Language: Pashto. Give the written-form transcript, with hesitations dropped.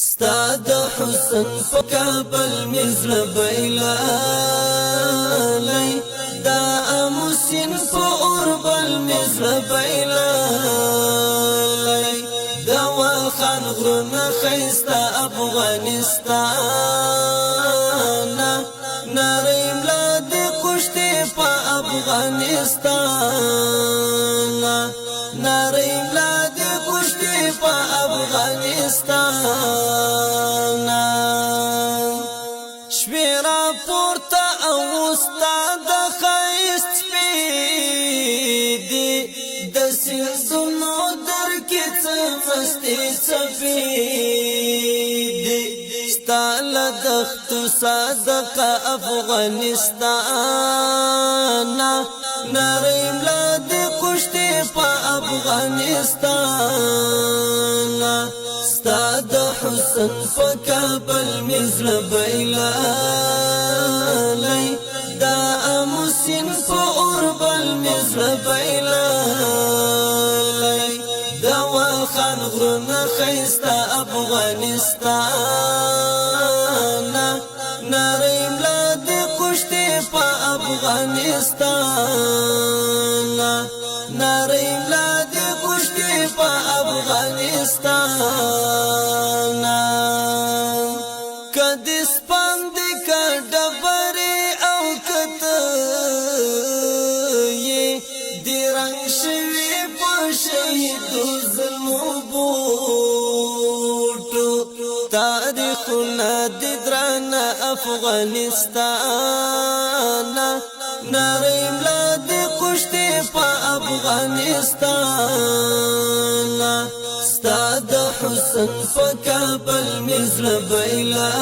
ستا د حسن په کابل مزل بیلالای دا اموسین په اوربل مزل بیلالای دا وخان غرونه خیستا افغانستان نری ملاد کشتی په افغانستان نری ملاد کشتی په افغانستان شویرا پورتا او استاد خیست سپیدی د سیزونو در کی مستی سپیدی ستال دخت صادق افغانستان نری ملاد کشتی په افغانستان ستا د حسن په کابل مزل بیلالای دا اموسین په اوربل مزل بیلالای دا وخان غرونه خیستا افغانستان نری ملاد کشتی په افغانستان نری ملاد کشتی په افغانستان کدی سپند کډبري او کته یې دی رنگ شوی په شهید ظلم بوټو تاریخنا د درن افغانستان نری ملاد کشتی په افغانستان ستا د حسن په کابل مزل بیلالای